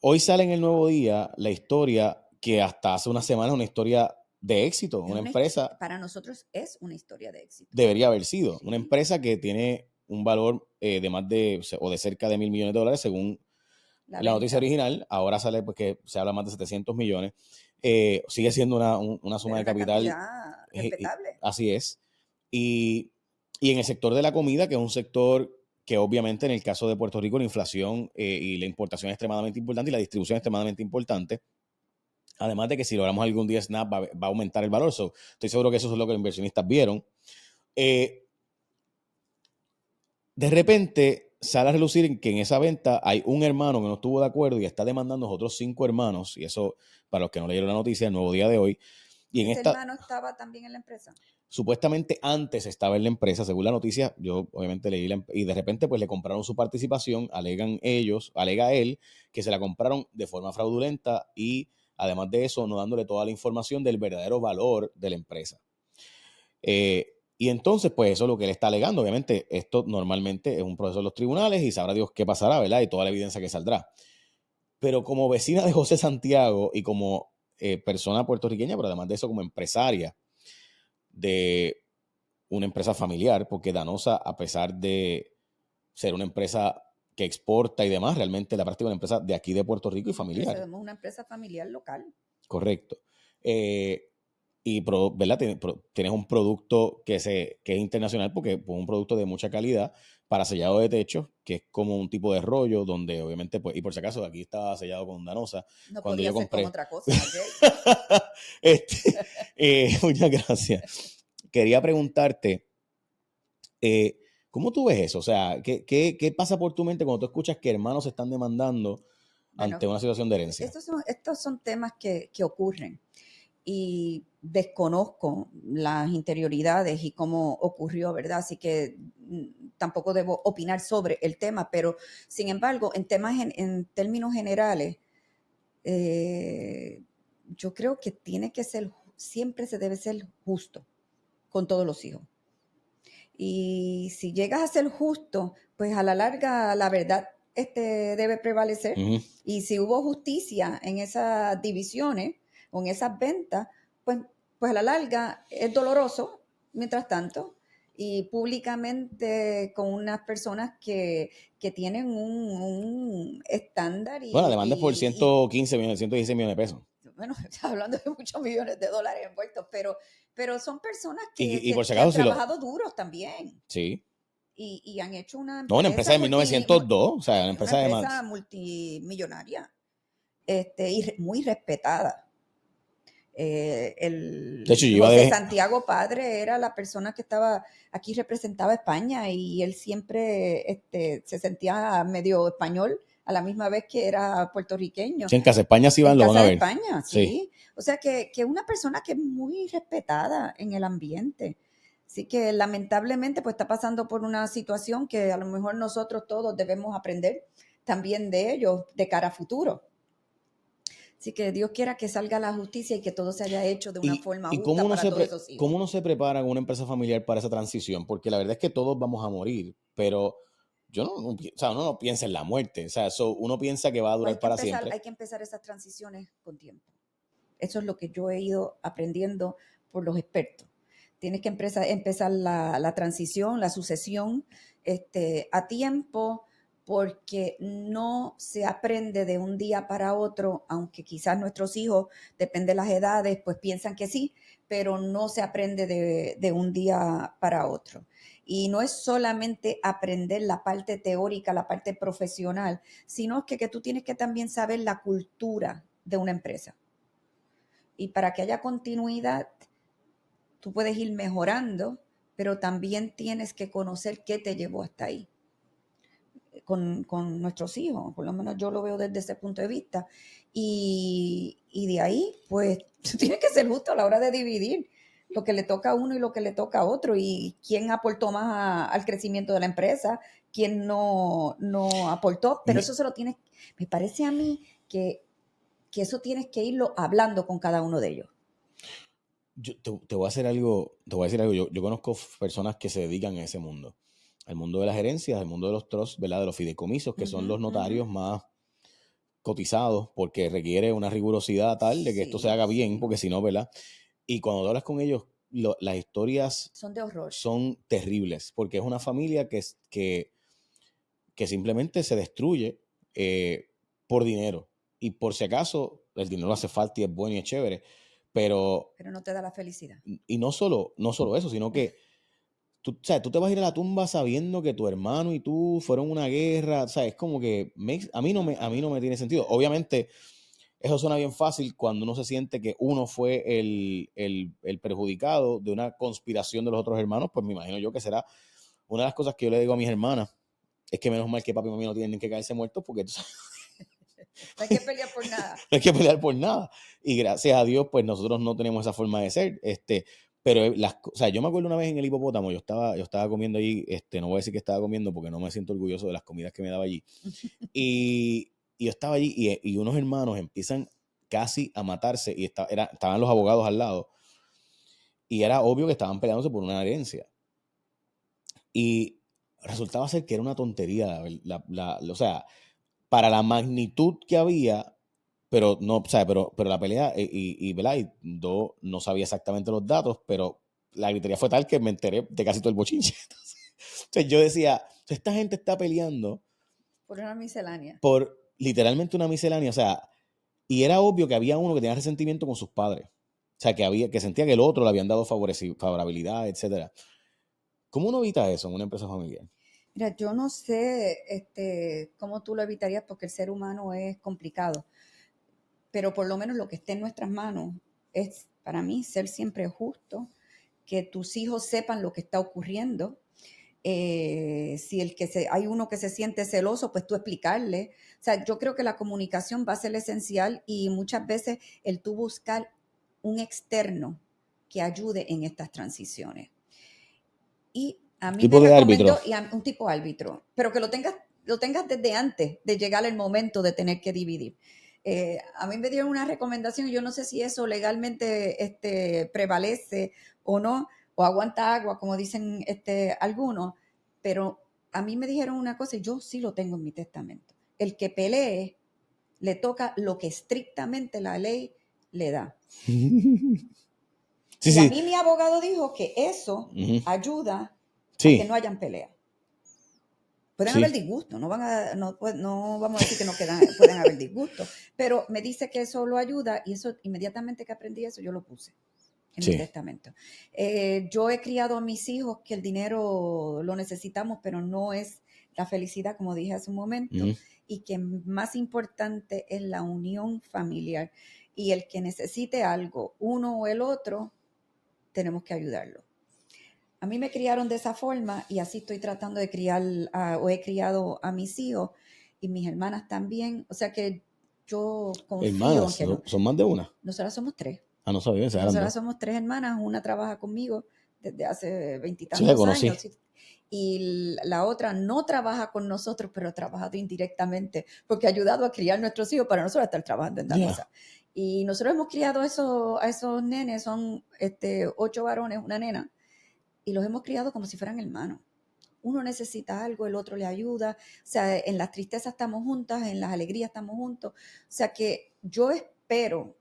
hoy sale en el Nuevo Día la historia que hasta hace una semana es una historia de éxito. Una empresa Para nosotros es una historia de éxito. debería haber sido. Sí. Una empresa que tiene un valor de más de, o de cerca de $1,000 millones, según la noticia original. Ahora sale pues que se habla más de 700 millones. Sigue siendo una suma Pero de una capital. cantidad respetable. Así es. Y en el sector de la comida, que es un sector que obviamente en el caso de Puerto Rico la inflación y la importación es extremadamente importante y la distribución es extremadamente importante. Además de que si logramos algún día SNAP va a aumentar el valor. Estoy seguro que eso es lo que los inversionistas vieron. De repente sale a relucir en que en esa venta hay un hermano que no estuvo de acuerdo y está demandando a los otros 5 hermanos. Y eso, para los que no leyeron la noticia, el Nuevo Día de hoy. Y en ¿Ese esta, hermano estaba también en la empresa? supuestamente antes estaba en la empresa, según la noticia, yo obviamente leí y de repente pues le compraron su participación, alega él, que se la compraron de forma fraudulenta y además de eso no dándole toda la información del verdadero valor de la empresa. Y entonces pues eso es lo que él está alegando. Obviamente esto normalmente es un proceso de los tribunales y sabrá Dios qué pasará, ¿verdad? Y toda la evidencia que saldrá. Pero como vecina de José Santiago y como persona puertorriqueña, pero además de eso como empresaria de una empresa familiar, porque Danosa, a pesar de ser una empresa que exporta y demás, realmente la práctica es una empresa de aquí de Puerto Rico y familiar. Es una empresa familiar local. Correcto. ¿Verdad? Tienes un producto que es internacional porque es un producto de mucha calidad para sellado de techo, que es como un tipo de rollo donde obviamente, pues, y por si acaso aquí estaba sellado con Danosa. No Cuando podía yo ser con compré. otra cosa, Jay. Muchas gracias. Quería preguntarte, ¿cómo tú ves eso? O sea, ¿qué pasa por tu mente cuando tú escuchas que hermanos se están demandando ante una situación de herencia? Estos son temas que ocurren y desconozco las interioridades y cómo ocurrió, ¿verdad? Así que tampoco debo opinar sobre el tema, pero sin embargo, en términos generales, yo creo que siempre se debe ser justo con todos los hijos. Y si llegas a ser justo, pues a la larga la verdad debe prevalecer. Uh-huh. Y si hubo justicia en esas divisiones o en esas ventas, pues a la larga es doloroso, mientras tanto, y públicamente con unas personas que tienen un estándar Bueno, la demanda es por 115 millones, 116 millones de pesos. bueno, hablando de muchos millones de dólares envueltos, pero son personas Y por si que han acaso, trabajado duros también. Sí. Y han hecho No, una empresa de 1902, o sea, una una empresa de empresa más. multimillonaria, y muy respetada. De hecho, yo iba José de. Santiago padre era la persona que estaba aquí, representaba a España, y él siempre se sentía medio español a la misma vez que era puertorriqueño. Si en Casa España sí En van, lo van Casa a de ver. España, Sí. sí. O sea que una persona que es muy respetada en el ambiente. Así que lamentablemente pues está pasando por una situación que a lo mejor nosotros todos debemos aprender también de ellos de cara a futuro. Así que Dios quiera que salga la justicia y que todo se haya hecho de una forma ¿Y cómo justa uno para se, todos esos hijos. cómo uno se prepara en una empresa familiar para esa transición? Porque la verdad es que todos vamos a morir, pero o sea, uno no piensa en la muerte. O sea, uno piensa que va a Pues durar para siempre. hay que empezar esas transiciones con tiempo. Eso es lo que yo he ido aprendiendo por los expertos. Tienes que empezar la transición, la sucesión a tiempo, porque no se aprende de un día para otro, aunque quizás nuestros hijos, depende de las edades, pues piensan que sí, pero no se aprende de un día para otro. Y no es solamente aprender la parte teórica, la parte profesional, sino que tú tienes que también saber la cultura de una empresa. Y para que haya continuidad, tú puedes ir mejorando, pero también tienes que conocer qué te llevó hasta ahí con nuestros hijos. Por lo menos yo lo veo desde ese punto de vista. Y de ahí, pues, tú tienes que ser justo a la hora de dividir lo que le toca a uno y lo que le toca a otro, y quién aportó más al crecimiento de la empresa, quién no aportó, pero eso me parece a mí que eso tienes que irlo hablando con cada uno de ellos. Yo te voy a hacer algo, te voy a decir algo. Yo conozco personas que se dedican a ese mundo, al mundo de las gerencias, al mundo de los trusts, ¿verdad? De los fideicomisos, que son los notarios más cotizados porque requiere una rigurosidad tal de que esto se Sí, haga bien, sí. porque si no, ¿verdad? Y cuando tú hablas con ellos, las historias Son de horror. son terribles, porque es una familia que simplemente se destruye por dinero. Y por si acaso, el dinero hace falta y es bueno y es chévere, pero, Pero no te da la felicidad. y no solo eso, sino que tú, o sea, tú te vas a ir a la tumba sabiendo que tu hermano y tú fueron una guerra, o sea, es como que a mí no me tiene sentido. Obviamente, eso suena bien fácil cuando uno se siente que uno fue el perjudicado de una conspiración de los otros hermanos, pues me imagino yo que será una de las cosas que yo le digo a mis hermanas, es que menos mal que papi y mami no tienen que caerse muertos porque tú sabes, No hay que pelear por nada. no hay que pelear por nada. Y gracias a Dios, pues nosotros no tenemos esa forma de ser. Pero o sea, yo me acuerdo una vez en el hipopótamo, yo estaba comiendo allí, no voy a decir que estaba comiendo porque no me siento orgulloso de las comidas que me daba allí. Y yo estaba allí y unos hermanos empiezan casi a matarse y estaban los abogados al lado. Y era obvio que estaban peleándose por una herencia. Y resultaba ser que era una tontería, o sea, para la magnitud que había, pero no, o sea, pero la pelea, ¿verdad? Y no sabía exactamente los datos, pero la gritería fue tal que me enteré de casi todo el bochinche. Entonces yo decía, esta gente está peleando Por una miscelánea. por literalmente una miscelánea, o sea, y era obvio que había uno que tenía resentimiento con sus padres. O sea, que sentía que el otro le habían dado favorabilidad, etcétera. ¿Cómo uno evita eso en una empresa familiar? Mira, yo no sé cómo tú lo evitarías porque el ser humano es complicado, pero por lo menos lo que esté en nuestras manos es para mí ser siempre justo, que tus hijos sepan lo que está ocurriendo. Si hay uno que se siente celoso, pues tú explicarle. O sea, yo creo que la comunicación va a ser esencial y muchas veces el tú buscar un externo que ayude en estas transiciones. Y a mí me Tipo de árbitro. recomendó un tipo árbitro, pero que lo tengas desde antes de llegar el momento de tener que dividir. A mí me dieron una recomendación, yo no sé si eso legalmente prevalece o no, o aguanta agua, como dicen algunos, pero a mí me dijeron una cosa y yo sí lo tengo en mi testamento. El que pelee le toca lo que estrictamente la ley le da. Sí, Y a sí. mí mi abogado dijo que eso Ujú. ayuda a que Sí, no hayan peleas. Pueden haber sí, disgustos, no vamos a decir que no pueden haber disgustos, pero me dice que eso lo ayuda y eso inmediatamente que aprendí eso yo lo puse en mi sí. testamento. Yo he criado a mis hijos que el dinero lo necesitamos, pero no es la felicidad, como dije hace un momento, Ujú. y que más importante es la unión familiar. Y el que necesite algo, uno o el otro, tenemos que ayudarlo. A mí me criaron de esa forma y así estoy tratando de criar o he criado a mis hijos y mis hermanas también. O sea que yo confío en Hermanas, que no. son más de una. Nosotras somos tres. Ah, no sabía, esas eran Nosotras dos. somos tres hermanas. Una trabaja conmigo desde hace Sí, la veintitantos conocí. años y la otra no trabaja con nosotros, pero ha trabajado indirectamente porque ha ayudado a criar nuestros hijos para nosotros estar trabajando en la Ya. cosa. Y nosotros hemos criado a esos nenes, son 8 varones, una nena y los hemos criado como si fueran hermanos. Uno necesita algo, el otro le ayuda. O sea, en las tristezas estamos juntas, en las alegrías estamos juntos. O sea que yo espero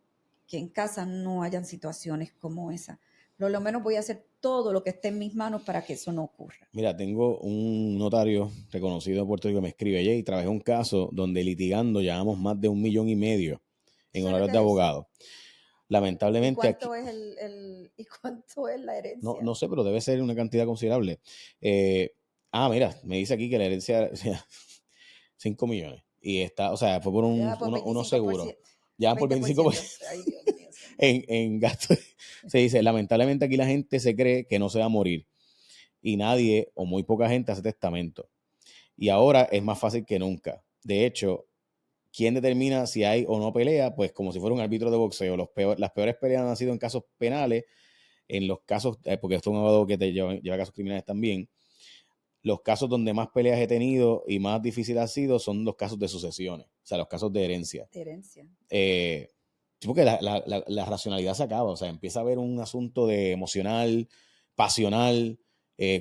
que en casa no hayan situaciones como esa. Por lo menos voy a hacer todo lo que esté en mis manos para que eso no ocurra. Mira, tengo un notario reconocido de Puerto Rico que me escribe, y trabajé un caso donde litigando llevamos más de 1,5 millones ¿Tú en sabes lo honorarios que de es eso? abogado. Lamentablemente aquí, ¿Y cuánto es la no, herencia? no sé, pero debe ser una cantidad considerable. Mira, me dice aquí que la herencia, o sea, 5 millones. Y está, o sea, fue por Ya por unos seguros. 25%, Ya por 25% 20%. Ay, Dios mío, señor. en gastos. Se dice, lamentablemente aquí la gente se cree que no se va a morir. Y nadie o muy poca gente hace testamento. Y ahora es más fácil que nunca. De hecho, ¿quién determina si hay o no pelea? Pues como si fuera un árbitro de boxeo. Las peores peleas han sido en casos penales, en los casos, porque esto es un abogado que lleva casos criminales también. Los casos donde más peleas he tenido y más difícil ha sido son los casos de sucesiones, o sea, los casos de herencia. De herencia. Sí, porque la racionalidad se acaba, o sea, empieza a haber un asunto de emocional, pasional,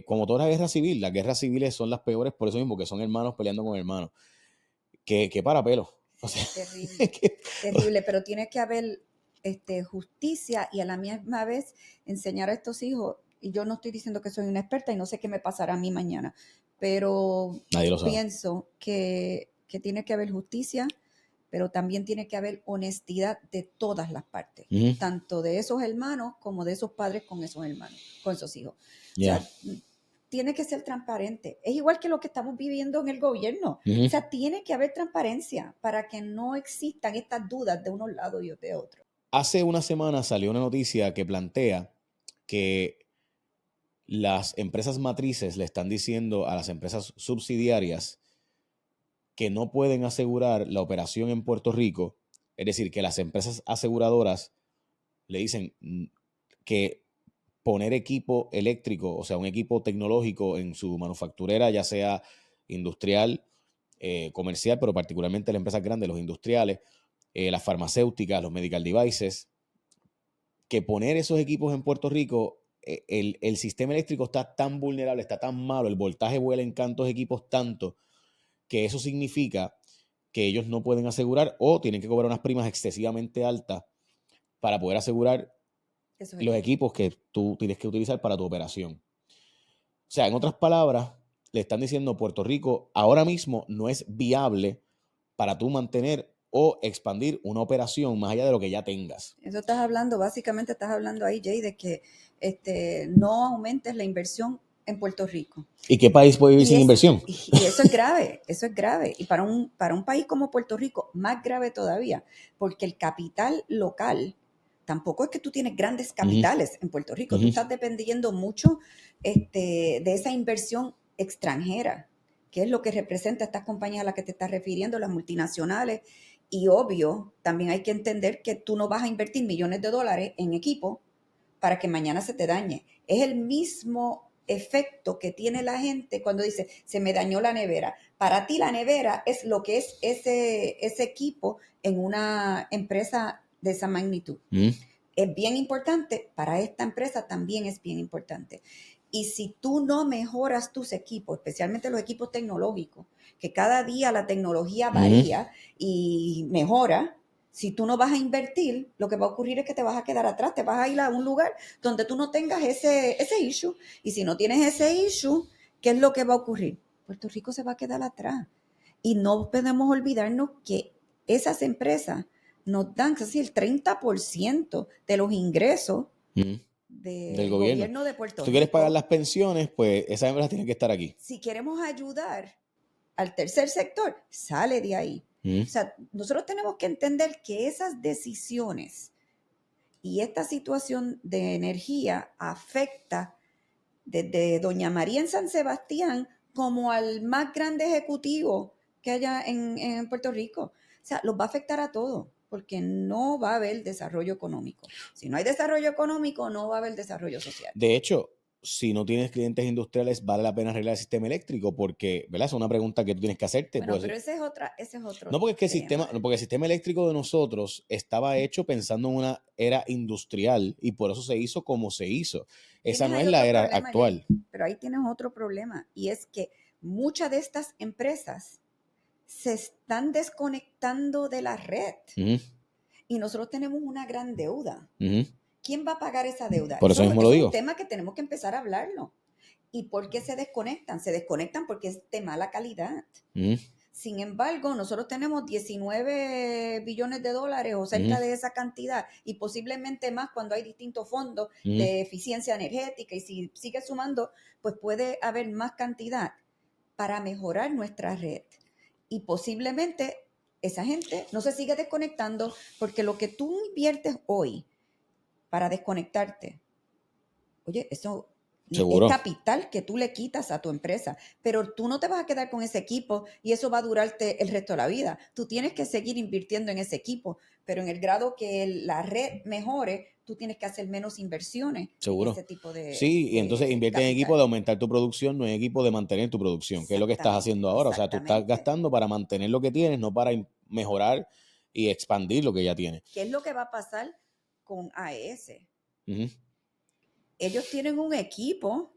como toda la guerra civil. Las guerras civiles son las peores por eso mismo, que son hermanos peleando con hermanos. Que para pelo. O sea, Terrible, que- terrible, pero tiene que haber justicia y a la misma vez enseñar a estos hijos, y yo no estoy diciendo que soy una experta y no sé qué me pasará a mí mañana, pero nadie lo sabe. pienso que tiene que haber justicia, pero también tiene que haber honestidad de todas las partes, Ujú. tanto de esos hermanos como de esos padres con esos hermanos, con esos hijos. O Ya. sea, tiene que ser transparente. Es igual que lo que estamos viviendo en el gobierno. Ujú. O sea, tiene que haber transparencia para que no existan estas dudas de unos lados y de otros. Hace una semana salió una noticia que plantea que las empresas matrices le están diciendo a las empresas subsidiarias que no pueden asegurar la operación en Puerto Rico. Es decir, que las empresas aseguradoras le dicen que poner equipo eléctrico, o sea, un equipo tecnológico en su manufacturera, ya sea industrial, comercial, pero particularmente las empresas grandes, los industriales, las farmacéuticas, los medical devices, que poner esos equipos en Puerto Rico, el sistema eléctrico está tan vulnerable, está tan malo, el voltaje vuela en tantos equipos tanto, que eso significa que ellos no pueden asegurar o tienen que cobrar unas primas excesivamente altas para poder asegurar Esos los equipos. equipos que tú tienes que utilizar para tu operación. O sea, en otras palabras, le están diciendo Puerto Rico ahora mismo no es viable para tú mantener o expandir una operación más allá de lo que ya tengas. Eso estás hablando, básicamente estás hablando ahí, Jay, de que no aumentes la inversión en Puerto Rico. ¿Y qué país puede vivir Y, sin inversión? y eso es grave, eso es grave. Y para un país como Puerto Rico, más grave todavía, porque el capital local, tampoco es que tú tienes grandes capitales en Puerto Rico, tú estás dependiendo mucho de esa inversión extranjera, que es lo que representa estas compañías a las que te estás refiriendo, las multinacionales. Y obvio, también hay que entender que tú no vas a invertir millones de dólares en equipo para que mañana se te dañe. Es el mismo efecto que tiene la gente cuando dice, se me dañó la nevera. Para ti la nevera es lo que es ese equipo en una empresa de esa magnitud. Es bien importante, para esta empresa también es bien importante. Y si tú no mejoras tus equipos, especialmente los equipos tecnológicos, que cada día la tecnología varía y mejora, si tú no vas a invertir, lo que va a ocurrir es que te vas a quedar atrás, te vas a ir a un lugar donde tú no tengas ese issue. Y si no tienes ese issue, ¿qué es lo que va a ocurrir? Puerto Rico se va a quedar atrás. Y no podemos olvidarnos que esas empresas nos dan casi el 30% de los ingresos Del del gobierno. gobierno de Si Puerto tú quieres pagar Rico. las pensiones, pues esas empresas tienen que estar aquí. Si queremos ayudar al tercer sector, sale de ahí. O sea, nosotros tenemos que entender que esas decisiones y esta situación de energía afecta desde Doña María en San Sebastián como al más grande ejecutivo que haya en Puerto Rico. O sea, los va a afectar a todos porque no va a haber desarrollo económico. Si no hay desarrollo económico, no va a haber desarrollo social. De hecho, si no tienes clientes industriales, vale la pena arreglar el sistema eléctrico porque, ¿verdad? Es una pregunta que tú tienes que hacerte. Bueno, Pues, pero ese es otro no porque es que tema. no, porque el sistema eléctrico de nosotros estaba hecho pensando en una era industrial y por eso se hizo como se hizo. Esa Tienes no ahí es la otro era problema, Jay, actual. pero ahí tienes otro problema y es que muchas de estas empresas se están desconectando de la red y nosotros tenemos una gran deuda. ¿Quién va a pagar esa deuda? Por eso Eso mismo lo es un digo. tema que tenemos que empezar a hablarlo. ¿Y por qué se desconectan? Se desconectan porque es de mala calidad. Sin embargo, nosotros tenemos 19 billones de dólares o cerca de esa cantidad y posiblemente más cuando hay distintos fondos de eficiencia energética y si sigue sumando, pues puede haber más cantidad para mejorar nuestra red. Y posiblemente esa gente no se sigue desconectando porque lo que tú inviertes hoy para desconectarte, oye, eso es Seguro. capital que tú le quitas a tu empresa, pero tú no te vas a quedar con ese equipo y eso va a durarte el resto de la vida. Tú tienes que seguir invirtiendo en ese equipo, pero en el grado que la red mejore, tú tienes que hacer menos inversiones en Seguro. ese tipo Sí, y entonces de invierte en equipo de capital. aumentar tu producción, no en equipo de mantener tu producción, que es lo que estás haciendo ahora. O sea, tú estás Exactamente. gastando para mantener lo que tienes, no para mejorar y expandir lo que ya tienes. ¿Qué es lo que va a pasar con AES? Ujú. Ellos tienen un equipo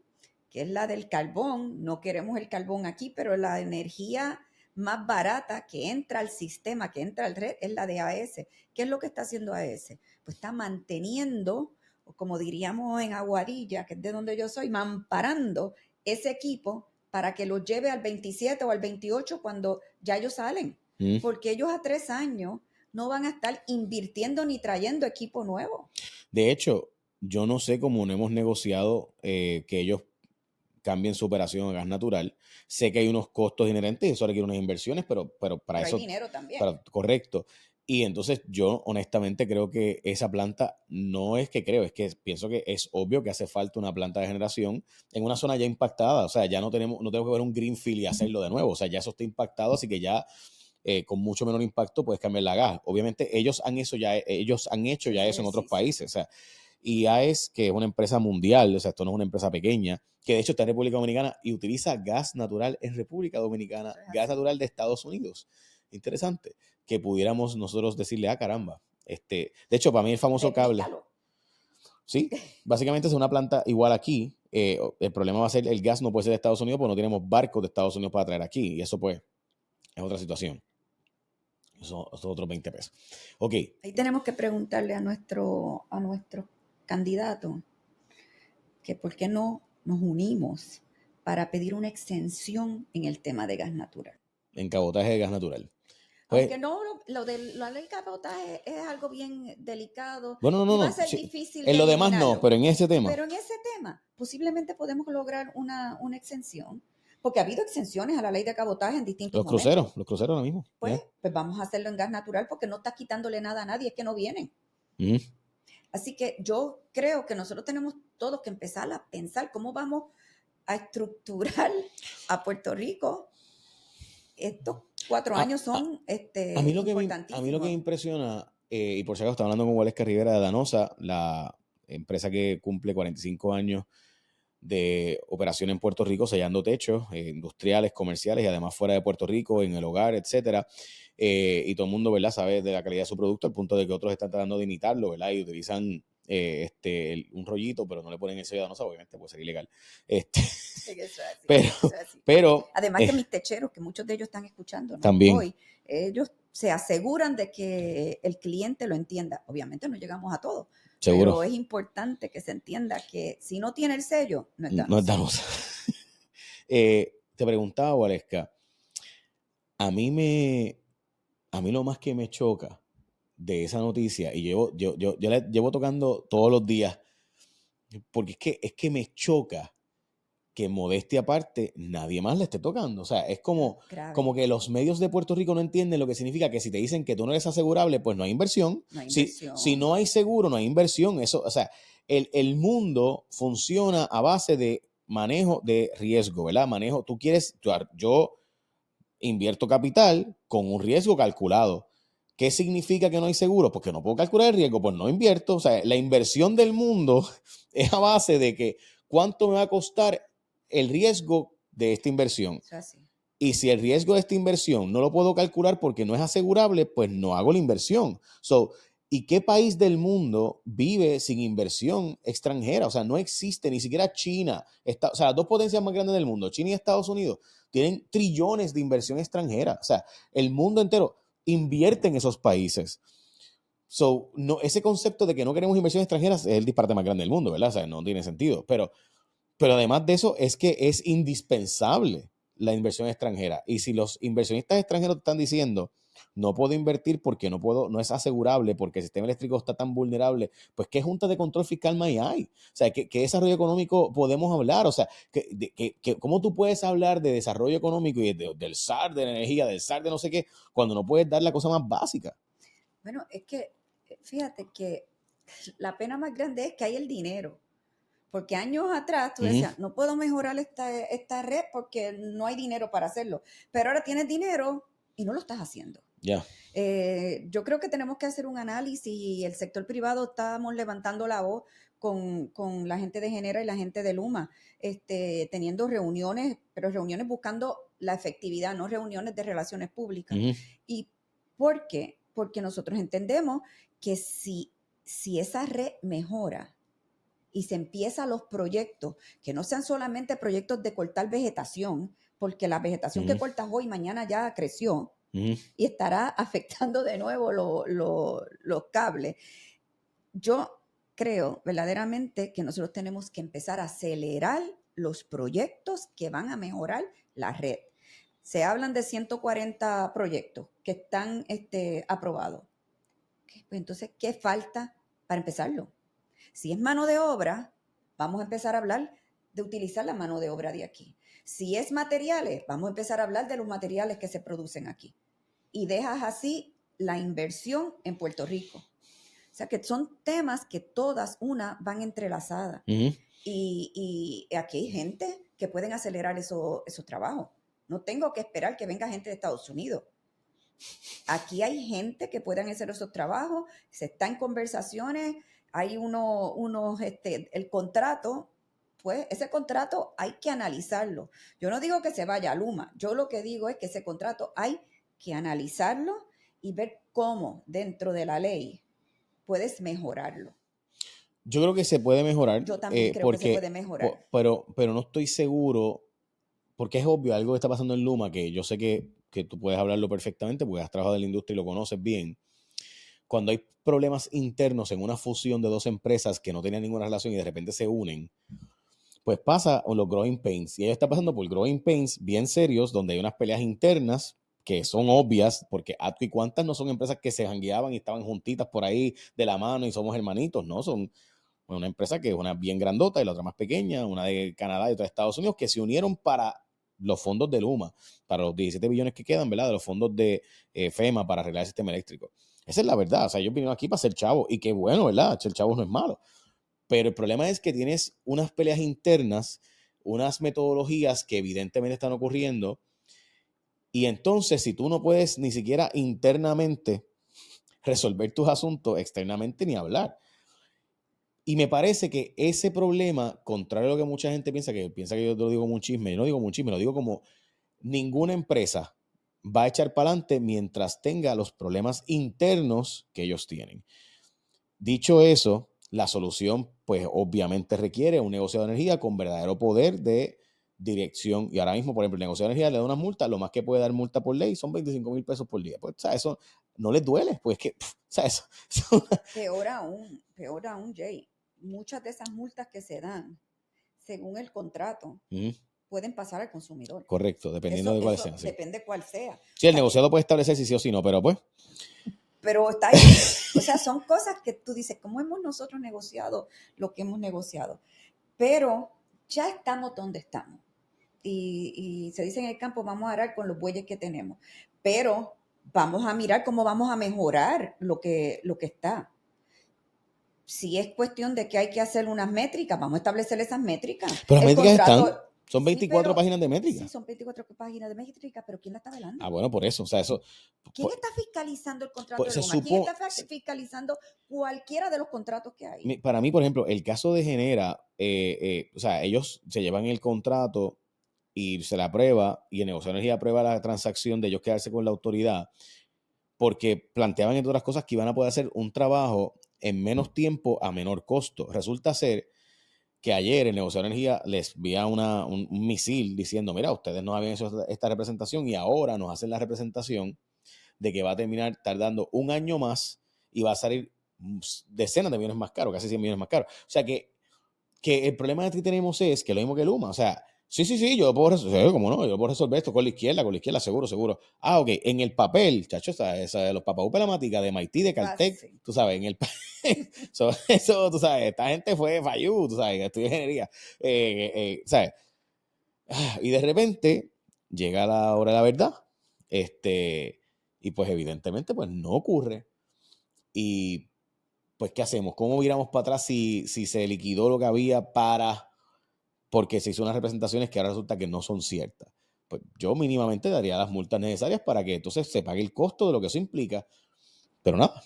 que es la del carbón. No queremos el carbón aquí, pero la energía más barata que entra al sistema, que entra al red, es la de AES. ¿Qué es lo que está haciendo AES? Pues está manteniendo, o como diríamos en Aguadilla, que es de donde yo soy, mamparando ese equipo para que lo lleve al 27 o al 28 cuando ya ellos salen. Porque ellos a 3 años no van a estar invirtiendo ni trayendo equipo nuevo. De hecho, yo no sé cómo no hemos negociado que ellos cambien su operación a gas natural. Sé que hay unos costos inherentes y eso requiere unas inversiones, pero para Pero eso, hay dinero también. correcto. Y entonces yo honestamente creo que esa planta, no es que creo, es que pienso que es obvio que hace falta una planta de generación en una zona ya impactada. O sea, ya no tenemos que ver un greenfield y hacerlo de nuevo. O sea, ya eso está impactado, así que ya con mucho menor impacto puedes cambiar la gas. Obviamente ellos han hecho ya eso en otros países. O sea, y AES, que es una empresa mundial, o sea, esto no es una empresa pequeña, que de hecho está en República Dominicana y utiliza gas natural en República Dominicana, gas natural de Estados Unidos. Interesante que pudiéramos nosotros decirle, caramba. De hecho, para mí el famoso cable. Sí, básicamente es una planta igual aquí. El problema va a ser el gas no puede ser de Estados Unidos porque no tenemos barcos de Estados Unidos para traer aquí. Y eso pues es otra situación. Eso es otros 20 pesos. Ok. Ahí tenemos que preguntarle a nuestro candidato que por qué no nos unimos para pedir una exención en el tema de gas natural. En cabotaje de gas natural. Pues, aunque no, lo de la ley de cabotaje es algo bien delicado. Bueno, y va a ser difícil en lo demás no, pero en ese tema. Pero en ese tema posiblemente podemos lograr una exención. Porque ha habido exenciones a la ley de cabotaje en distintos momentos. Los cruceros ahora mismo. Pues vamos a hacerlo en gas natural porque no está quitándole nada a nadie, es que no vienen. Así que yo creo que nosotros tenemos todos que empezar a pensar cómo vamos a estructurar a Puerto Rico. Estos 4 años son importantísimos. A mí lo que me impresiona, y por si acaso estaba hablando con Waleska Rivera de Danosa, la empresa que cumple 45 años de operación en Puerto Rico, sellando techos industriales, comerciales y además fuera de Puerto Rico, en el hogar, etcétera. Y todo el mundo, ¿verdad?, sabe de la calidad de su producto, al punto de que otros están tratando de imitarlo, ¿verdad? Y utilizan un rollito, pero no le ponen el sello de Danosa, obviamente puede ser ilegal. Pero además que mis techeros, que muchos de ellos están escuchando, ¿no?, también hoy, ellos se aseguran de que el cliente lo entienda. Obviamente no llegamos a todo, seguro, pero es importante que se entienda que si no tiene el sello, no es Danosa. No es Danosa. Te preguntaba, Waleska, a mí lo más que me choca de esa noticia, y yo la llevo tocando todos los días, porque es que me choca que, modestia aparte, nadie más le esté tocando. O sea, es como que los medios de Puerto Rico no entienden lo que significa que si te dicen que tú no eres asegurable, pues no hay inversión. Si no hay seguro, no hay inversión. Eso, o sea, el mundo funciona a base de manejo de riesgo, ¿verdad? Yo invierto capital con un riesgo calculado. ¿Qué significa que no hay seguro? Porque no puedo calcular el riesgo, pues no invierto. O sea, la inversión del mundo es a base de que cuánto me va a costar el riesgo de esta inversión. Y si el riesgo de esta inversión no lo puedo calcular porque no es asegurable, pues no hago la inversión. ¿Y qué país del mundo vive sin inversión extranjera? O sea, no existe, ni siquiera China. O sea, las dos potencias más grandes del mundo, China y Estados Unidos, tienen trillones de inversión extranjera. O sea, el mundo entero invierte en esos países. No, ese concepto de que no queremos inversión extranjera es el disparate más grande del mundo, ¿verdad? O sea, no tiene sentido. Pero además de eso, es que es indispensable la inversión extranjera. Y si los inversionistas extranjeros están diciendo, no puedo invertir porque no es asegurable, porque el sistema eléctrico está tan vulnerable, pues ¿qué junta de control fiscal más hay? O sea, ¿qué desarrollo económico podemos hablar? O sea, ¿cómo tú puedes hablar de desarrollo económico y del SAR de energía, del SAR de no sé qué, cuando no puedes dar la cosa más básica? Bueno, es que fíjate que la pena más grande es que hay el dinero. Porque años atrás tú decías, no puedo mejorar esta red porque no hay dinero para hacerlo. Pero ahora tienes dinero y no lo estás haciendo. Yo creo que tenemos que hacer un análisis y el sector privado estamos levantando la voz con la gente de Genera y la gente de Luma, teniendo reuniones, pero reuniones buscando la efectividad, no reuniones de relaciones públicas. ¿Y por qué? Porque nosotros entendemos que si esa red mejora y se empiezan los proyectos, que no sean solamente proyectos de cortar vegetación, porque la vegetación que cortas hoy, mañana ya creció y estará afectando de nuevo los cables. Yo creo verdaderamente que nosotros tenemos que empezar a acelerar los proyectos que van a mejorar la red. Se hablan de 140 proyectos que están aprobados. Pues entonces, ¿qué falta para empezarlo? Si es mano de obra, vamos a empezar a hablar de utilizar la mano de obra de aquí. Si es materiales, vamos a empezar a hablar de los materiales que se producen aquí. Y dejas así la inversión en Puerto Rico. O sea que son temas que todas una van entrelazadas. Y aquí hay gente que pueden acelerar esos trabajos. No tengo que esperar que venga gente de Estados Unidos. Aquí hay gente que puedan hacer esos trabajos, se está en conversaciones, hay el contrato, pues ese contrato hay que analizarlo. Yo no digo que se vaya a Luma, yo lo que digo es que ese contrato hay que analizarlo y ver cómo dentro de la ley puedes mejorarlo. Yo creo que se puede mejorar. Yo también creo que se puede mejorar. Pero no estoy seguro, porque es obvio algo que está pasando en Luma, que yo sé que tú puedes hablarlo perfectamente, porque has trabajado en la industria y lo conoces bien. Cuando hay problemas internos en una fusión de dos empresas que no tenían ninguna relación y de repente se unen, pues pasa los growing pains. Y ellos están pasando por growing pains bien serios, donde hay unas peleas internas que son obvias, porque Atco y Quantas no son empresas que se jangueaban y estaban juntitas por ahí de la mano y somos hermanitos, ¿no? Son una empresa que es una bien grandota y la otra más pequeña, una de Canadá y otra de Estados Unidos, que se unieron para los fondos de Luma, para los 17 billones que quedan, ¿verdad? De los fondos de FEMA para arreglar el sistema eléctrico. Esa es la verdad. O sea, ellos vinieron aquí para ser chavos y qué bueno, ¿verdad? Ser chavos no es malo. Pero el problema es que tienes unas peleas internas, unas metodologías que evidentemente están ocurriendo. Y entonces, si tú no puedes ni siquiera internamente resolver tus asuntos, externamente ni hablar. Y me parece que ese problema, contrario a lo que mucha gente piensa que yo te lo digo como un chisme, yo no digo como un chisme, lo digo como ninguna empresa va a echar para adelante mientras tenga los problemas internos que ellos tienen. Dicho eso, la solución, pues obviamente requiere un negocio de energía con verdadero poder de dirección. Y ahora mismo, por ejemplo, el negocio de energía le da una multa, lo más que puede dar multa por ley son 25,000 pesos por día. Pues, o sea, eso no les duele, pues que, o sea, eso Peor aún, Jay. Muchas de esas multas que se dan, según el contrato, pueden pasar al consumidor. Correcto, dependiendo de cuál sea. Sí. Depende cuál sea. Sí, el negociado puede establecer si sí o si no, pero pues. Pero está ahí. O sea, son cosas que tú dices, ¿cómo hemos nosotros negociado lo que hemos negociado? Pero ya estamos donde estamos. Y se dice en el campo, vamos a arar con los bueyes que tenemos. Pero vamos a mirar cómo vamos a mejorar lo que está. Si es cuestión de que hay que hacer unas métricas, vamos a establecer esas métricas. Pero las El métricas contrato, están. Son 24 páginas de métricas. Sí, son 24 páginas de métricas, pero ¿quién la está velando? Ah, bueno, por eso. O sea, eso. ¿Quién está fiscalizando el contrato de Luma? ¿Quién está fiscalizando cualquiera de los contratos que hay? Para mí, por ejemplo, el caso de Genera, o sea, ellos se llevan el contrato y se la aprueba y el negocio de energía aprueba la transacción de ellos quedarse con la autoridad porque planteaban, entre otras cosas, que iban a poder hacer un trabajo en menos tiempo a menor costo. Resulta ser que ayer el negocio de energía les envía un misil diciendo, mira, ustedes no habían hecho esta representación y ahora nos hacen la representación de que va a terminar tardando un año más y va a salir decenas de millones más caro, casi 100 millones más caro. O sea que el problema que tenemos es que lo mismo que Luma, o sea, sí, yo puedo resolver, ¿cómo no? Yo puedo resolver esto con la izquierda, seguro. Ah, ok, en el papel, chacho, los papá la mática de MIT, de Caltech, sí. Tú sabes, en el eso, tú sabes, esta gente fue fallú, tú sabes, que estudió ingeniería, ¿sabes? Y de repente llega la hora de la verdad, y pues evidentemente pues no ocurre. Y pues, ¿qué hacemos? ¿Cómo viramos para atrás si se liquidó lo que había porque se hizo unas representaciones que ahora resulta que no son ciertas? Pues yo mínimamente daría las multas necesarias para que entonces se pague el costo de lo que eso implica. Pero nada,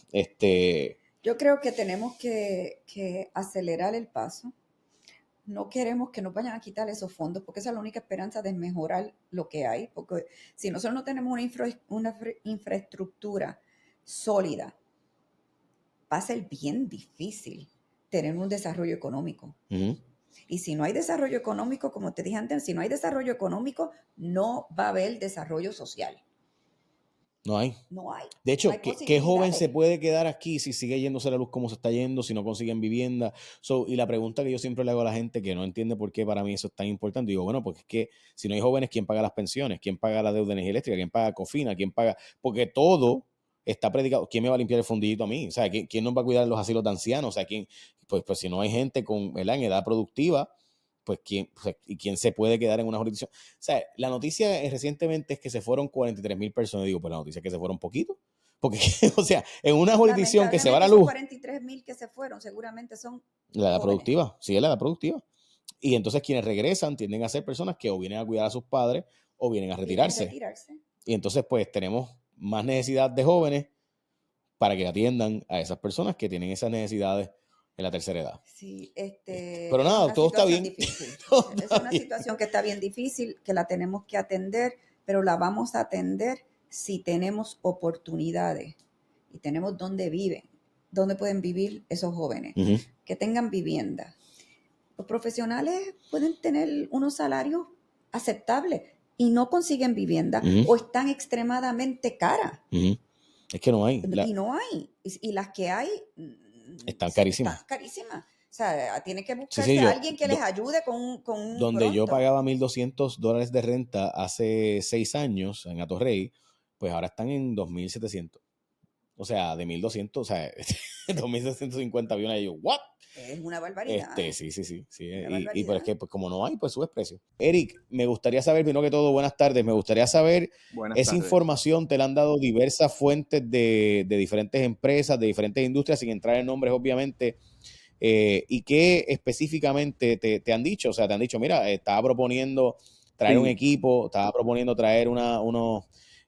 Yo creo que tenemos que acelerar el paso. No queremos que nos vayan a quitar esos fondos porque esa es la única esperanza de mejorar lo que hay. Porque si nosotros no tenemos una infraestructura sólida, va a ser bien difícil tener un desarrollo económico. Y si no hay desarrollo económico, como te dije antes, si no hay desarrollo económico, no va a haber desarrollo social. No hay. No hay. De No hay hecho, ¿qué joven se posibilidades. puede quedar aquí si sigue yéndose la luz como se está yendo, si no consiguen vivienda? Y la pregunta que yo siempre le hago a la gente que no entiende por qué para mí eso es tan importante, digo, bueno, porque es que si no hay jóvenes, ¿quién paga las pensiones? ¿Quién paga la deuda de energía eléctrica? ¿Quién paga Cofina? ¿Quién paga? Porque todo está predicado. ¿Quién me va a limpiar el fundillito a mí? O sea, ¿quién nos va a cuidar los asilos de ancianos? O sea, pues si no hay gente ¿verdad? En edad productiva, pues ¿quién se puede quedar en una jurisdicción? O sea, la noticia recientemente es que se fueron 43,000 personas. Digo, pues la noticia es que se fueron poquito. Porque, o sea, en una jurisdicción que se va la Lamentablemente, esos luz, 43,000 que se fueron seguramente son la edad jóvenes productiva, sí es la edad productiva. Y entonces quienes regresan tienden a ser personas que o vienen a cuidar a sus padres o vienen a que quieren retirarse. retirarse. Y entonces pues tenemos más necesidad de jóvenes para que atiendan a esas personas que tienen esas necesidades en la tercera edad. Sí, Pero es nada, una todo está situación bien. difícil. Todo Es está una bien. situación que está bien difícil, que la tenemos que atender, pero la vamos a atender si tenemos oportunidades y tenemos dónde viven, dónde pueden vivir esos jóvenes, Uh-huh. que tengan vivienda. Los profesionales pueden tener unos salarios aceptables y no consiguen vivienda Uh-huh. o están extremadamente caras. Uh-huh. Es que no hay. Y no hay. Y las que hay Están carísimas. están carísimas. O sea, tiene que Sí, buscarse a yo, alguien que les ayude con un donde yo pronto. pagaba $1,200 de renta hace 6 años en Atorrey, pues ahora están en 2,700. O sea, de 1,200, o sea, 2,750 aviones. Y yo, ¿what? Es una barbaridad. Sí. Una Y pero es barbaridad. que pues, como no hay, pues subes precio. Eric, me gustaría saber, primero que todo, buenas tardes. Me gustaría saber, Buenas esa tardes. información te la han dado diversas fuentes de diferentes empresas, de diferentes industrias, sin entrar en nombres, obviamente. ¿Y qué específicamente te han dicho? O sea, te han dicho, mira, estaba proponiendo traer un Sí, equipo, estaba proponiendo traer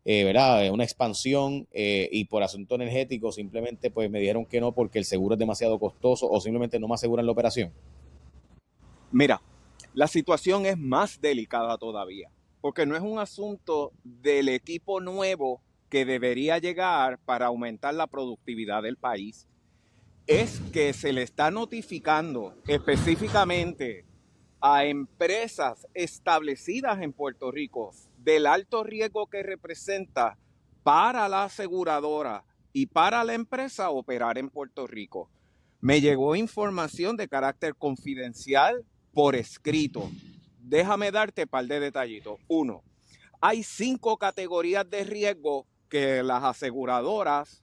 ¿verdad? Una expansión y por asunto energético simplemente pues me dijeron que no porque el seguro es demasiado costoso o simplemente no me aseguran la operación. mira, la situación es más delicada todavía, porque no es un asunto del equipo nuevo que debería llegar para aumentar la productividad del país. Es que se le está notificando específicamente a empresas establecidas en Puerto Rico del alto riesgo que representa para la aseguradora y para la empresa operar en Puerto Rico. Me llegó información de carácter confidencial por escrito. Déjame darte un par de detallitos. Uno, hay 5 categorías de riesgo que las aseguradoras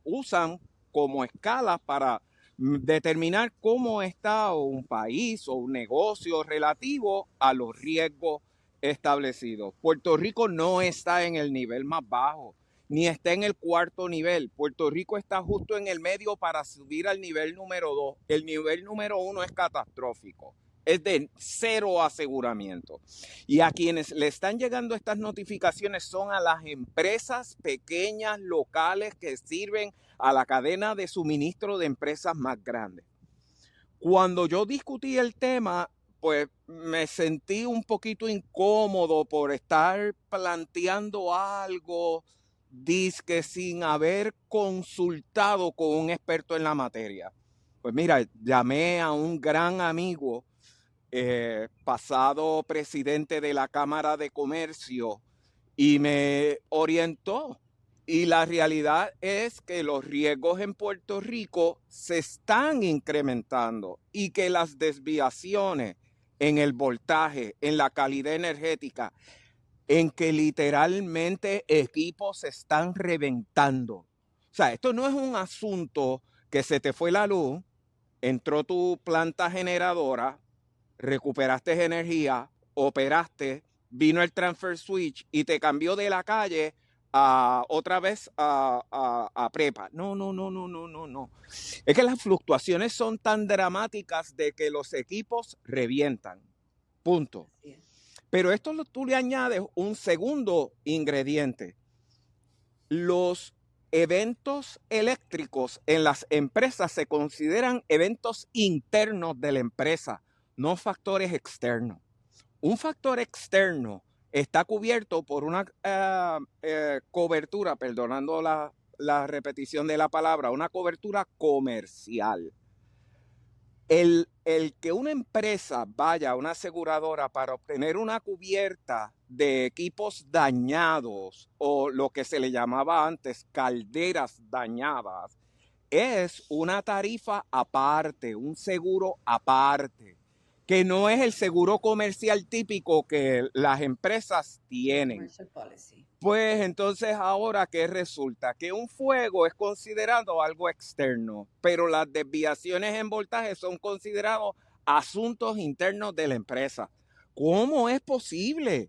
usan como escalas para determinar cómo está un país o un negocio relativo a los riesgos establecidos. Puerto Rico no está en el nivel más bajo, ni está en el cuarto nivel. Puerto Rico está justo en el medio para subir al nivel número 2. El nivel número 1 es catastrófico. Es de 0 aseguramiento. Y a quienes le están llegando estas notificaciones son a las empresas pequeñas, locales, que sirven a la cadena de suministro de empresas más grandes. Cuando yo discutí el tema, pues me sentí un poquito incómodo por estar planteando algo disque sin haber consultado con un experto en la materia. Pues mira, llamé a un gran amigo, pasado presidente de la Cámara de Comercio, y me orientó. Y la realidad es que los riesgos en Puerto Rico se están incrementando y que las desviaciones en el voltaje, en la calidad energética, en que literalmente equipos se están reventando. O sea, esto no es un asunto que se te fue la luz, entró tu planta generadora, recuperaste energía, operaste, vino el transfer switch y te cambió de la calle a otra vez a prepa. No. Es que las fluctuaciones son tan dramáticas de que los equipos revientan. Punto. Pero esto tú le añades un segundo ingrediente. Los eventos eléctricos en las empresas se consideran eventos internos de la empresa, no factores externos. Un factor externo está cubierto por una cobertura, perdonando la repetición de la palabra, una cobertura comercial. El que una empresa vaya a una aseguradora para obtener una cubierta de equipos dañados o lo que se le llamaba antes calderas dañadas, es una tarifa aparte, un seguro aparte, que no es el seguro comercial típico que las empresas tienen. Commercial policy. Pues entonces ahora, ¿qué resulta? Que un fuego es considerado algo externo, pero las desviaciones en voltaje son considerados asuntos internos de la empresa. ¿Cómo es posible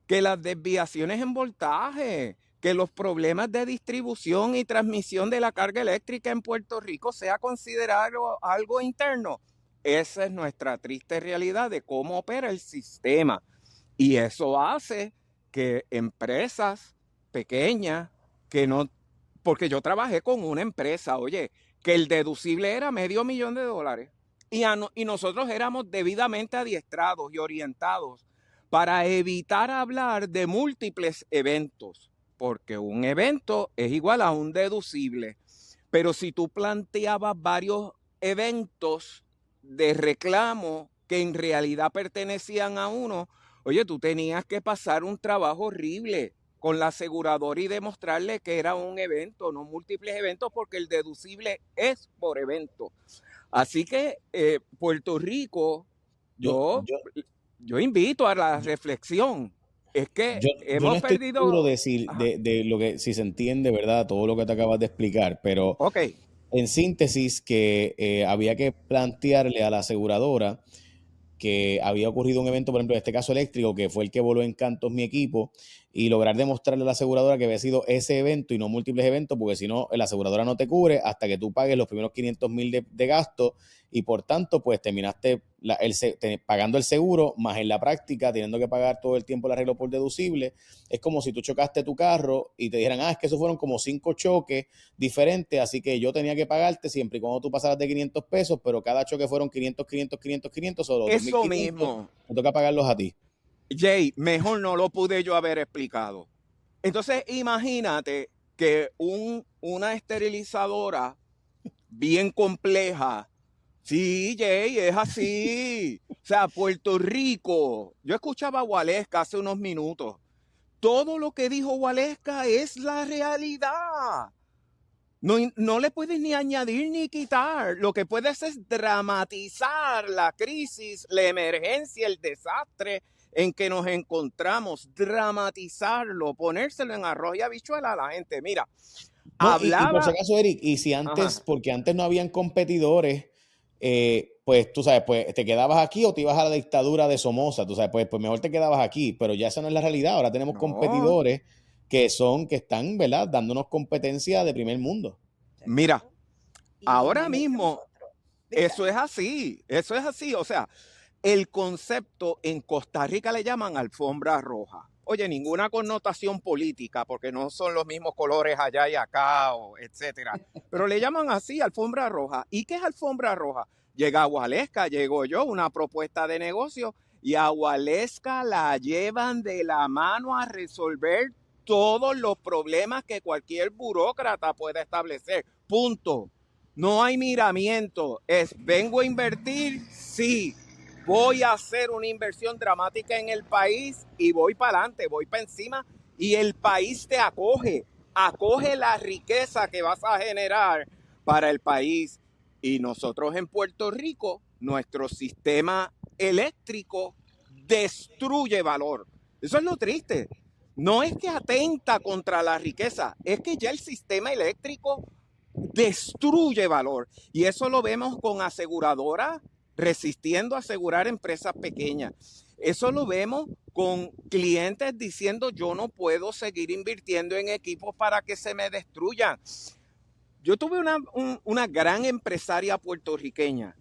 que las desviaciones en voltaje, que los problemas de distribución y transmisión de la carga eléctrica en Puerto Rico sea considerado algo interno? Esa es nuestra triste realidad de cómo opera el sistema. Y eso hace que empresas pequeñas, que no, porque yo trabajé con una empresa, oye, que el deducible era $500,000 y nosotros éramos debidamente adiestrados y orientados para evitar hablar de múltiples eventos, porque un evento es igual a un deducible. Pero si tú planteabas varios eventos de reclamo que en realidad pertenecían a uno, oye, tú tenías que pasar un trabajo horrible con la aseguradora y demostrarle que era un evento, no múltiples eventos, porque el deducible es por evento. Así que Puerto Rico, Yo, yo, yo, yo invito a la yo, reflexión. Es que yo no hemos estoy seguro perdido... Ajá, de lo que, si se entiende, ¿verdad? Todo lo que te acabas de explicar, pero ok, en síntesis que había que plantearle a la aseguradora que había ocurrido un evento, por ejemplo, en este caso eléctrico, que fue el que voló en cantos mi equipo, y lograr demostrarle a la aseguradora que había sido ese evento y no múltiples eventos, porque si no, la aseguradora no te cubre hasta que tú pagues los primeros 500,000 de gasto y por tanto, pues terminaste pagando el seguro, más en la práctica teniendo que pagar todo el tiempo el arreglo por deducible. Es como si tú chocaste tu carro y te dijeran, es que eso fueron como 5 choques diferentes, así que yo tenía que pagarte siempre y cuando tú pasaras de 500 pesos, pero cada choque fueron 500, 500, 500, 500, o los eso 2,500, mismo. me toca pagarlos a ti. Jay, mejor no lo pude yo haber explicado. Entonces, imagínate que una esterilizadora bien compleja, sí, Jay, es así. O sea, Puerto Rico, yo escuchaba a Waleska hace unos minutos. Todo lo que dijo Waleska es la realidad. No le puedes ni añadir ni quitar. Lo que puedes es dramatizar la crisis, la emergencia, el desastre en que nos encontramos. Dramatizarlo, ponérselo en arroz y habichuela a la gente. Mira, No, y por si hablaba... acaso, Eric, y si antes, Ajá, porque antes no habían competidores, pues tú sabes, pues te quedabas aquí o te ibas a la dictadura de Somoza, tú sabes, pues mejor te quedabas aquí, pero ya esa no es la realidad. Ahora tenemos no, competidores que están, ¿verdad?, dándonos competencia de primer mundo. mira, Seguro. Y ahora mejor que mismo nosotros. Big eso time. es así, eso es así. O sea, el concepto en Costa Rica le llaman alfombra roja. Oye, ninguna connotación política, porque no son los mismos colores allá y acá, o etcétera. Pero le llaman así, alfombra roja. ¿Y qué es alfombra roja? Llega a Waleska, llego yo, una propuesta de negocio, y a Waleska la llevan de la mano a resolver todos los problemas que cualquier burócrata pueda establecer. Punto. No hay miramiento. Es, vengo a invertir, sí. Voy a hacer una inversión dramática en el país y voy para adelante, voy para encima y el país te acoge. Acoge la riqueza que vas a generar para el país. Y nosotros en Puerto Rico, nuestro sistema eléctrico destruye valor. Eso es lo triste. No es que atenta contra la riqueza, es que ya el sistema eléctrico destruye valor. Y eso lo vemos con aseguradoras resistiendo a asegurar empresas pequeñas. Eso lo vemos con clientes diciendo yo no puedo seguir invirtiendo en equipos para que se me destruyan. Yo tuve una gran empresaria puertorriqueña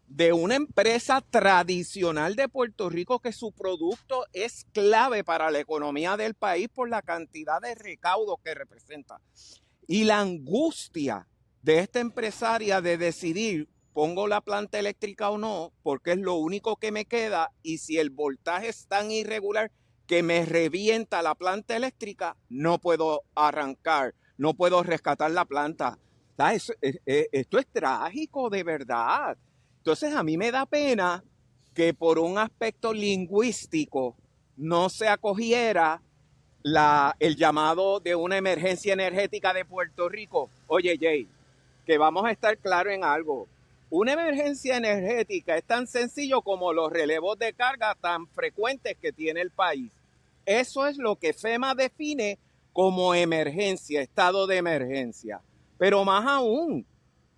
de una empresa tradicional de Puerto Rico que su producto es clave para la economía del país por la cantidad de recaudos que representa. Y la angustia de esta empresaria de decidir, pongo la planta eléctrica o no, porque es lo único que me queda, y si el voltaje es tan irregular que me revienta la planta eléctrica, no puedo arrancar, no puedo rescatar la planta. Esto es trágico, de verdad. Entonces a mí me da pena que por un aspecto lingüístico no se acogiera el llamado de una emergencia energética de Puerto Rico. Oye, Jay, que vamos a estar claros en algo. Una emergencia energética es tan sencillo como los relevos de carga tan frecuentes que tiene el país. Eso es lo que FEMA define como emergencia, estado de emergencia. Pero más aún,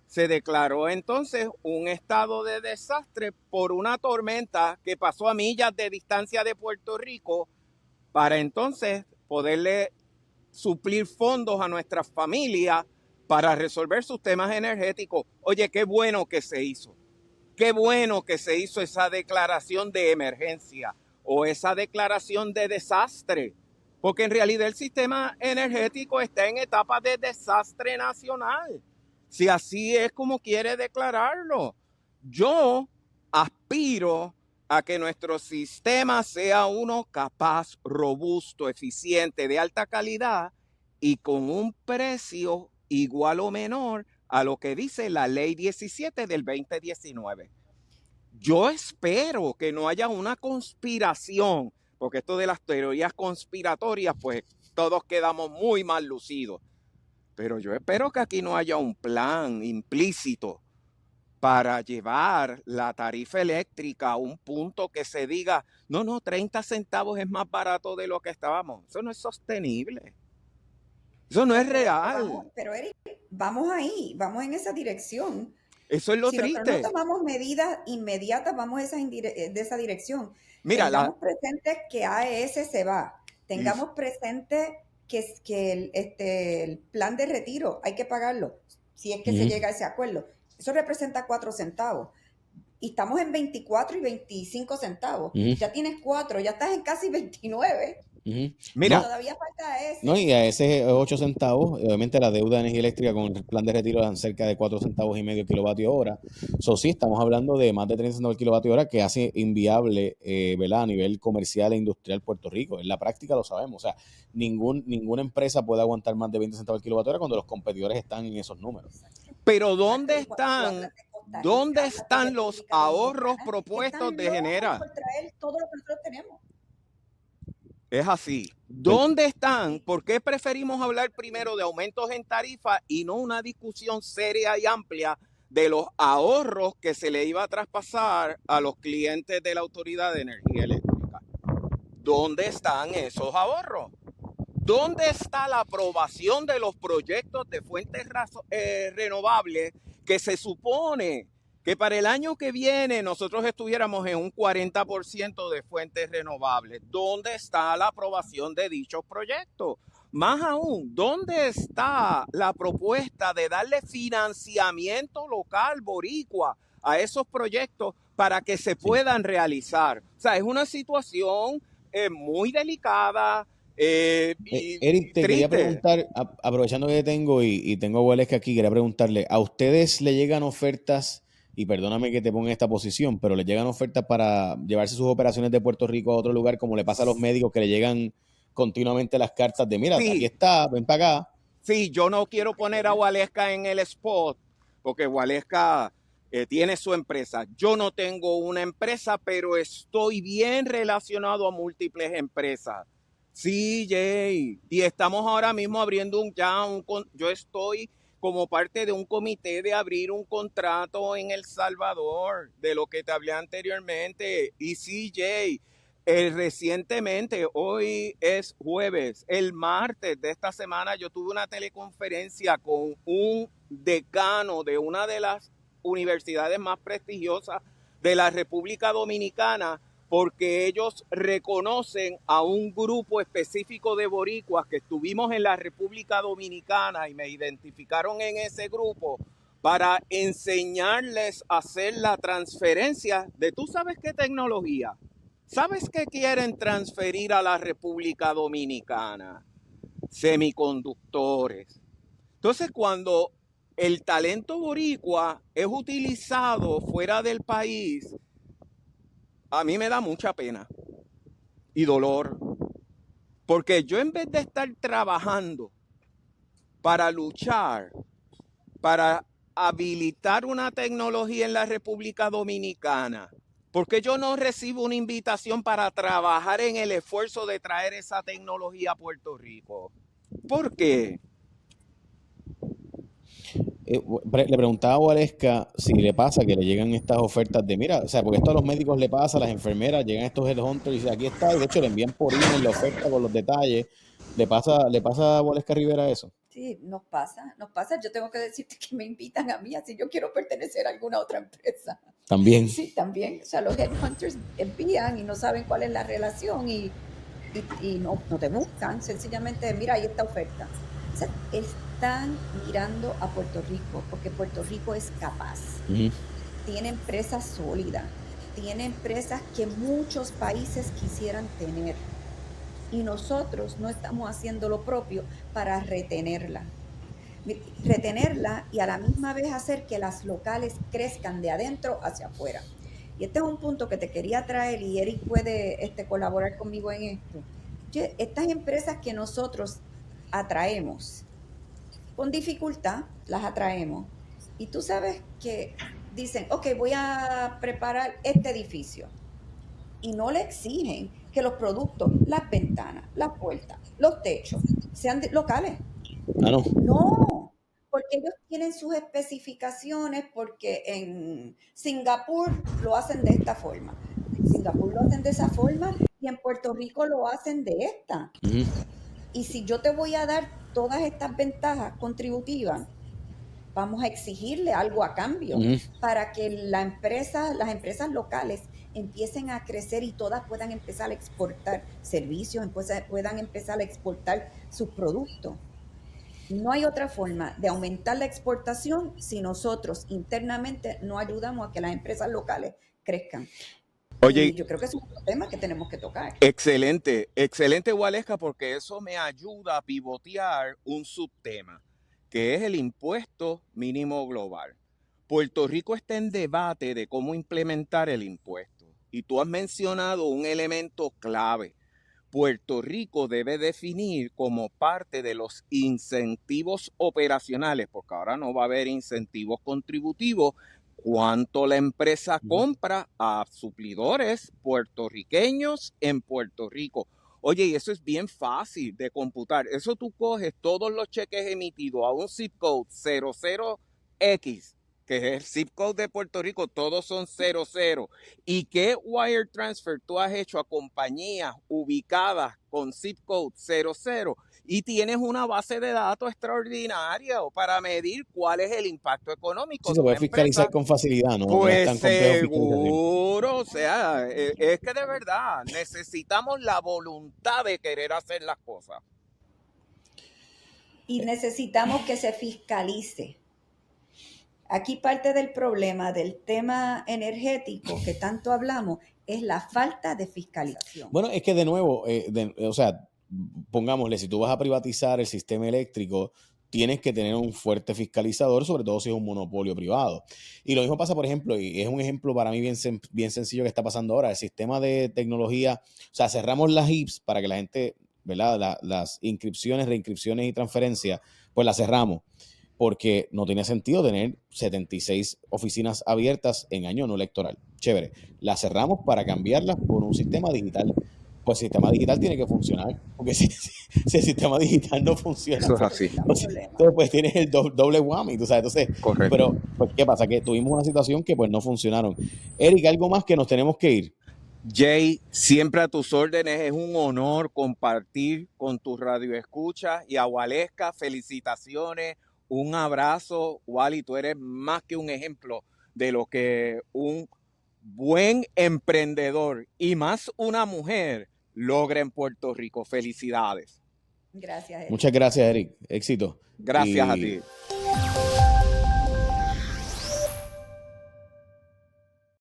se declaró entonces un estado de desastre por una tormenta que pasó a millas de distancia de Puerto Rico para entonces poderle suplir fondos a nuestras familias para resolver sus temas energéticos. Oye, qué bueno que se hizo. Qué bueno que se hizo esa declaración de emergencia o esa declaración de desastre, porque en realidad el sistema energético está en etapa de desastre nacional, si así es como quiere declararlo. Yo aspiro a que nuestro sistema sea uno capaz, robusto, eficiente, de alta calidad y con un precio igual o menor a lo que dice la Ley 17 del 2019. Yo espero que no haya una conspiración, porque esto de las teorías conspiratorias, pues todos quedamos muy mal lucidos. Pero yo espero que aquí no haya un plan implícito para llevar la tarifa eléctrica a un punto que se diga, no, 30 centavos es más barato de lo que estábamos. Eso no es sostenible. Eso no es real. Pero Eric, vamos ahí, vamos en esa dirección. Eso es lo Si triste. nosotros no tomamos medidas inmediatas, vamos de esa dirección. Mira, tengamos presente que AES se va. Tengamos presente que el plan de retiro hay que pagarlo, si es que se llega a ese acuerdo. Eso representa 4 centavos. Y estamos en 24 y 25 centavos. Ya tienes 4, ya estás en casi 29. Mira, todavía falta ese. No, y a ese 8 centavos, obviamente la deuda de energía eléctrica con el plan de retiro dan cerca de 4 centavos y medio kilovatio hora. Sí, estamos hablando de más de 30 centavos el kilovatio hora que hace inviable, ¿verdad? A nivel comercial e industrial Puerto Rico. En la práctica lo sabemos. O sea, ninguna empresa puede aguantar más de 20 centavos el kilovatio hora cuando los competidores están en esos números. Pero ¿dónde están los ahorros propuestos de Genera? Todo lo que nosotros tenemos. Es así. ¿Dónde están? ¿Por qué preferimos hablar primero de aumentos en tarifa y no una discusión seria y amplia de los ahorros que se le iba a traspasar a los clientes de la Autoridad de Energía Eléctrica? ¿Dónde están esos ahorros? ¿Dónde está la aprobación de los proyectos de fuentes renovables que se supone que para el año que viene nosotros estuviéramos en un 40% de fuentes renovables? ¿Dónde está la aprobación de dichos proyectos? Más aún, ¿dónde está la propuesta de darle financiamiento local boricua a esos proyectos para que se puedan realizar? O sea, es una situación muy delicada. Eric, te quería preguntar, aprovechando que tengo y tengo a Waleska aquí, quería preguntarle, ¿a ustedes le llegan ofertas? Y perdóname que te ponga en esta posición, pero le llegan ofertas para llevarse sus operaciones de Puerto Rico a otro lugar, como le pasa a los médicos que le llegan continuamente las cartas de, mira, aquí está, ven para acá. Sí, yo no quiero poner a Waleska en el spot, porque Waleska tiene su empresa. Yo no tengo una empresa, pero estoy bien relacionado a múltiples empresas. Sí, Jay, y estamos ahora mismo abriendo yo estoy como parte de un comité de abrir un contrato en El Salvador, de lo que te hablé anteriormente. Y sí, Jay, recientemente, hoy es jueves, el martes de esta semana yo tuve una teleconferencia con un decano de una de las universidades más prestigiosas de la República Dominicana, porque ellos reconocen a un grupo específico de boricuas que estuvimos en la República Dominicana y me identificaron en ese grupo para enseñarles a hacer la transferencia de, ¿tú sabes qué tecnología? ¿Sabes qué quieren transferir a la República Dominicana? Semiconductores. Entonces, cuando el talento boricua es utilizado fuera del país, a mí me da mucha pena y dolor, porque yo, en vez de estar trabajando para luchar, para habilitar una tecnología en la República Dominicana? ¿Por qué yo no recibo una invitación para trabajar en el esfuerzo de traer esa tecnología a Puerto Rico? ¿Por qué? Le preguntaba a Waleska si le pasa que le llegan estas ofertas de, mira, o sea, porque esto a los médicos le pasa, a las enfermeras, llegan estos headhunters y dicen, aquí está, y de hecho le envían por email la oferta con los detalles. ¿Le pasa a Waleska Rivera eso? Sí, nos pasa. Yo tengo que decirte que me invitan a mí, así yo quiero pertenecer a alguna otra empresa. También. Sí, también. O sea, los headhunters envían y no saben cuál es la relación y no te buscan. Sencillamente, mira, ahí está oferta. O sea, están mirando a Puerto Rico porque Puerto Rico es capaz. Tiene empresas sólidas, tiene empresas que muchos países quisieran tener. Y nosotros no estamos haciendo lo propio para retenerla y a la misma vez hacer que las locales crezcan de adentro hacia afuera. Y este es un punto que te quería traer y Eric puede colaborar conmigo en esto. Estas empresas que nosotros atraemos, con dificultad las atraemos. Y tú sabes que dicen, ok, voy a preparar este edificio. Y no le exigen que los productos, las ventanas, las puertas, los techos, sean locales. Ah, no. No, porque ellos tienen sus especificaciones, porque en Singapur lo hacen de esta forma, en Singapur lo hacen de esa forma y en Puerto Rico lo hacen de esta. Y si yo te voy a dar todas estas ventajas contributivas, vamos a exigirle algo a cambio para que las empresas locales empiecen a crecer y todas puedan empezar a exportar servicios, puedan empezar a exportar sus productos. No hay otra forma de aumentar la exportación si nosotros internamente no ayudamos a que las empresas locales crezcan. Oye, y yo creo que es un tema que tenemos que tocar. Excelente, excelente, Waleska, porque eso me ayuda a pivotear un subtema, que es el impuesto mínimo global. Puerto Rico está en debate de cómo implementar el impuesto. Y tú has mencionado un elemento clave. Puerto Rico debe definir como parte de los incentivos operacionales, porque ahora no va a haber incentivos contributivos, cuánto la empresa compra a suplidores puertorriqueños en Puerto Rico. Oye, y eso es bien fácil de computar. Eso tú coges todos los cheques emitidos a un zip code 00X, que es el zip code de Puerto Rico, todos son 00. ¿Y qué wire transfer tú has hecho a compañías ubicadas con zip code 00? Y tienes una base de datos extraordinaria para medir cuál es el impacto económico. Sí, se puede fiscalizar con facilidad, ¿no? Pues no es tan complejo seguro, o sea, es que de verdad necesitamos la voluntad de querer hacer las cosas. Y necesitamos que se fiscalice. Aquí parte del problema del tema energético que tanto hablamos es la falta de fiscalización. Bueno, es que de nuevo, o sea, pongámosle, si tú vas a privatizar el sistema eléctrico, tienes que tener un fuerte fiscalizador, sobre todo si es un monopolio privado. Y lo mismo pasa, por ejemplo, y es un ejemplo para mí bien sencillo que está pasando ahora, el sistema de tecnología, o sea, cerramos las IPS para que la gente, ¿verdad? Las inscripciones, reinscripciones y transferencias, pues las cerramos, porque no tenía sentido tener 76 oficinas abiertas en año no electoral. Chévere, las cerramos para cambiarlas por un sistema digital. Pues el sistema digital tiene que funcionar, porque si el sistema digital no funciona, eso es así. Entonces pues tienes el doble whammy, tú sabes. Entonces, correcto. Pero, pues, ¿qué pasa? Que tuvimos una situación que pues no funcionaron. Eric, ¿algo más que nos tenemos que ir? Jay, siempre a tus órdenes, es un honor compartir con tus radioescuchas y a Waleska, felicitaciones, un abrazo. Wally, tú eres más que un ejemplo de lo que un buen emprendedor y más una mujer logra en Puerto Rico. Felicidades. Gracias, Eric. Muchas gracias, Eric. Éxito. Gracias a ti.